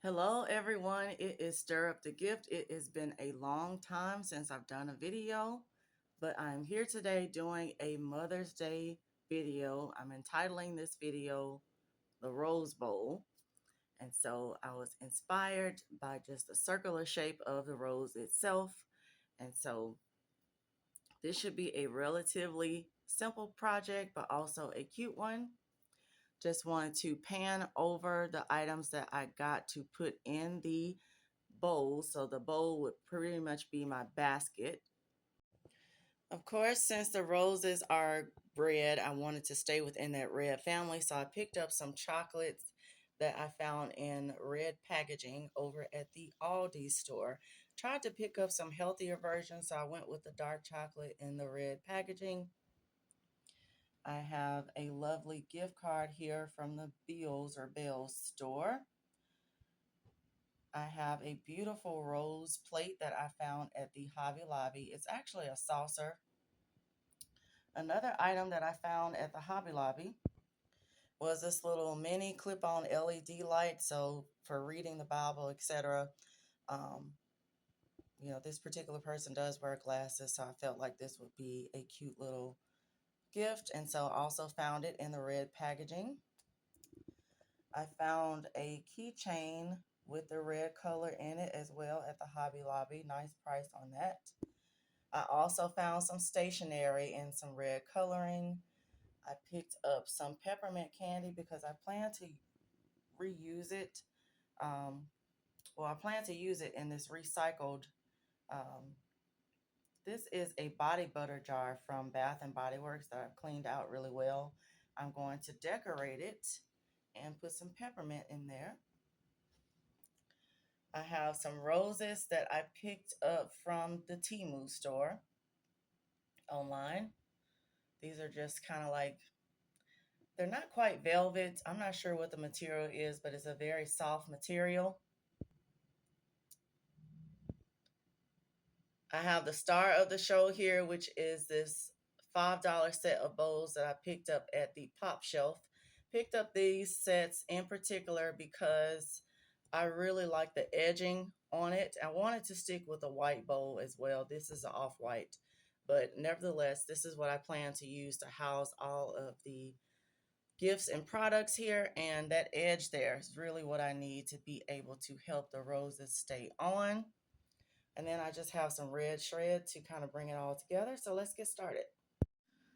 Hello everyone, it is Stir Up the Gift. It has been a long time since I've done a video, but I'm here today doing a Mother's Day video. I'm entitling this video The Rose Bowl. And so I was inspired by just the circular shape of the rose itself. And so this should be a relatively simple project, but also a cute one. Just wanted to pan over the items that I got to put in the bowl. So the bowl would pretty much be my basket. Of course, since the roses are red, I wanted to stay within that red family. So I picked up some chocolates that I found in red packaging over at the Aldi store. Tried to pick up some healthier versions, so I went with the dark chocolate in the red packaging. I have a lovely gift card here from the Beals store. I have a beautiful rose plate that I found at the Hobby Lobby. It's actually a saucer. Another item that I found at the Hobby Lobby was this little mini clip-on LED light. So for reading the Bible, etc. Um, this particular person does wear glasses, so I felt like this would be a cute little gift. And so I also found it in the red packaging. I found a keychain with the red color in it as well at the Hobby Lobby. Nice price on that. I also found some stationery in some red coloring. I picked up some peppermint candy because I plan to reuse it. I plan to use it in this recycled. Um, this is a body butter jar from Bath and Body Works that I've cleaned out really well. I'm going to decorate it and put some peppermint in there. I have some roses that I picked up from the Temu store online. These are just kind of like, they're not quite velvet. I'm not sure what the material is, but it's a very soft material. I have the star of the show here, which is this $5 set of bowls that I picked up at the Pop Shelf. Picked up these sets in particular because I really like the edging on it. I wanted to stick with a white bowl as well. This is an off-white, but nevertheless, this is what I plan to use to house all of the gifts and products here. And that edge there is really what I need to be able to help the roses stay on. And then I just have some red shred to kind of bring it all together. So let's get started.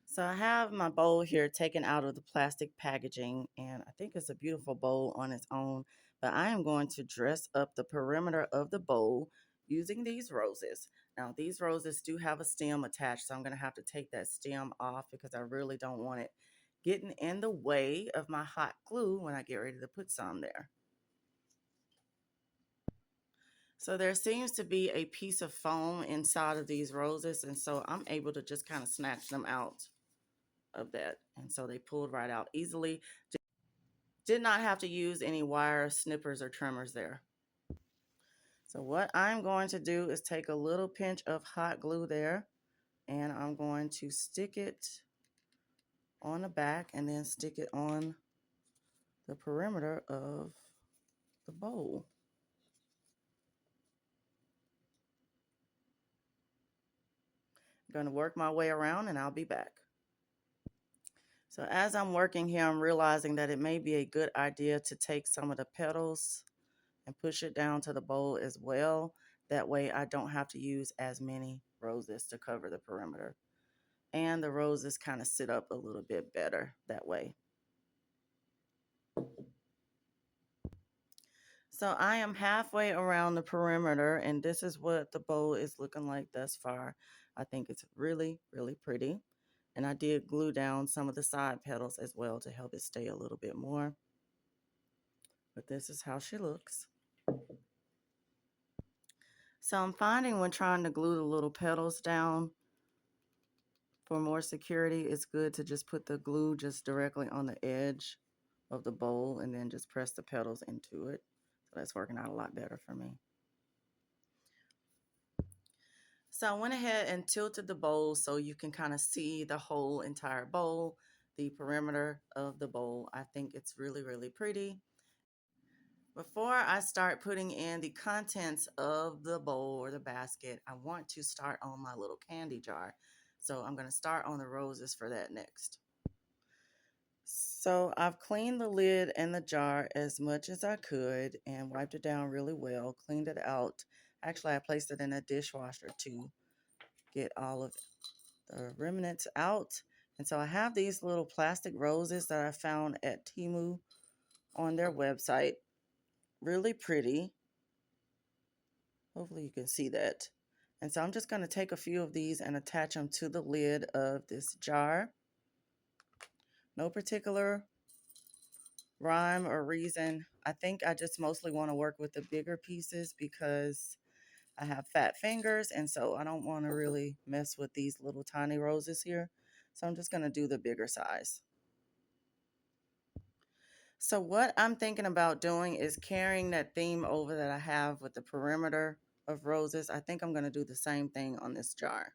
So I have my bowl here taken out of the plastic packaging, and I think it's a beautiful bowl on its own, but I am going to dress up the perimeter of the bowl using these roses. Now, these roses do have a stem attached, so I'm going to have to take that stem off because I really don't want it getting in the way of my hot glue when I get ready to put some there. So there seems to be a piece of foam inside of these roses, and so I'm able to just kind of snatch them out of that. And so they pulled right out easily. Did not have to use any wire snippers or trimmers there. So what I'm going to do is take a little pinch of hot glue there, and I'm going to stick it on the back and then stick it on the perimeter of the bowl. I'm going to work my way around and I'll be back. So as I'm working here, I'm realizing that it may be a good idea to take some of the petals and push it down to the bowl as well. That way I don't have to use as many roses to cover the perimeter. And the roses kind of sit up a little bit better that way. So I am halfway around the perimeter, and this is what the bowl is looking like thus far. I think it's really, really pretty. And I did glue down some of the side petals as well to help it stay a little bit more. But this is how she looks. So I'm finding when trying to glue the little petals down for more security, it's good to just put the glue just directly on the edge of the bowl and then just press the petals into it. So that's working out a lot better for me. So I went ahead and tilted the bowl so you can kind of see the whole entire bowl, the perimeter of the bowl. I think it's really, really pretty. Before I start putting in the contents of the bowl or the basket, I want to start on my little candy jar. So I'm going to start on the roses for that next. So I've cleaned the lid and the jar as much as I could and wiped it down really well, cleaned it out. Actually, I placed it in a dishwasher to get all of the remnants out. And so I have these little plastic roses that I found at Temu on their website. Really pretty. Hopefully you can see that. And so I'm just going to take a few of these and attach them to the lid of this jar. No particular rhyme or reason. I think I just mostly want to work with the bigger pieces because I have fat fingers, and so I don't want to really mess with these little tiny roses here. So I'm just going to do the bigger size. So what I'm thinking about doing is carrying that theme over that I have with the perimeter of roses. I think I'm going to do the same thing on this jar.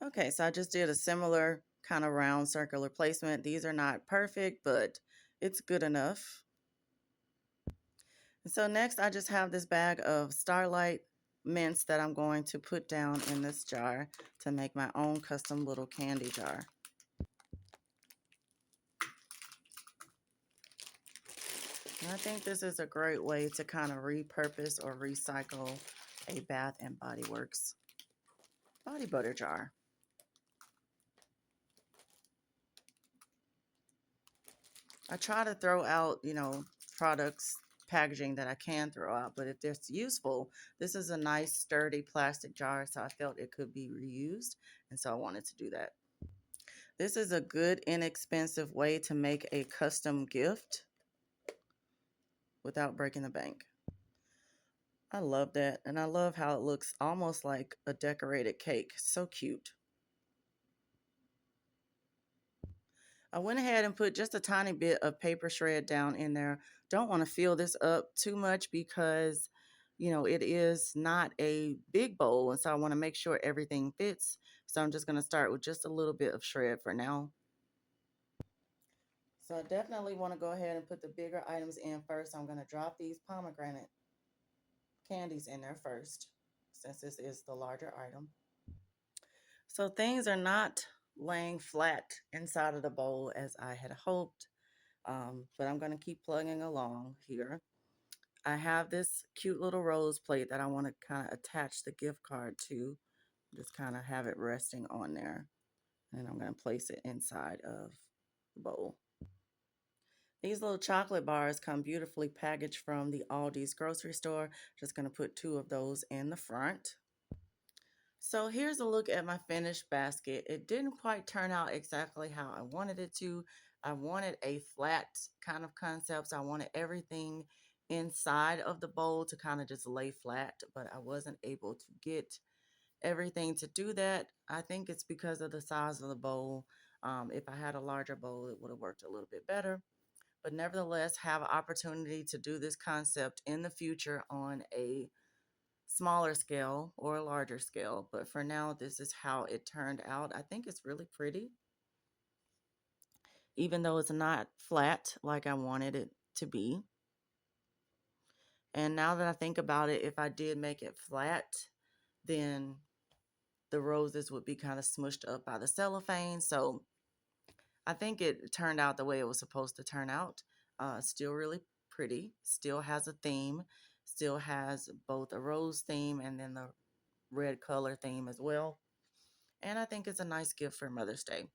Okay, so I just did a similar kind of round circular placement. These are not perfect, but it's good enough. And so next I just have this bag of Starlight mints that I'm going to put down in this jar to make my own custom little candy jar. And I think this is a great way to kind of repurpose or recycle a Bath and Body Works body butter jar. I try to throw out, products, packaging that I can throw out, but if it's useful, this is a nice sturdy plastic jar, so I felt it could be reused, and so I wanted to do that. This is a good, inexpensive way to make a custom gift without breaking the bank. I love that, and I love how it looks almost like a decorated cake. So cute. I went ahead and put just a tiny bit of paper shred down in there. Don't want to fill this up too much because, it is not a big bowl. And so I want to make sure everything fits. So I'm just going to start with just a little bit of shred for now. So I definitely want to go ahead and put the bigger items in first. I'm going to drop these pomegranate candies in there first, since this is the larger item. So things are not laying flat inside of the bowl as I had hoped. But I'm going to keep plugging along here. I have this cute little rose plate that I want to kind of attach the gift card to. Just kind of have it resting on there. And I'm going to place it inside of the bowl. These little chocolate bars come beautifully packaged from the Aldi's grocery store. Just going to put 2 of those in the front. So here's a look at my finished basket. It didn't quite turn out exactly how I wanted it to. I wanted a flat kind of concept. So I wanted everything inside of the bowl to kind of just lay flat, but I wasn't able to get everything to do that. I think it's because of the size of the bowl. If I had a larger bowl, it would have worked a little bit better. But nevertheless, have an opportunity to do this concept in the future on a smaller scale or a larger scale. But for now, this is how it turned out. I think it's really pretty, even though it's not flat like I wanted it to be. And now that I think about it, if I did make it flat, then the roses would be kind of smushed up by the cellophane. So I think it turned out the way it was supposed to turn out. Still really pretty, still has a theme, still has both a rose theme and then the red color theme as well. And I think it's a nice gift for Mother's Day.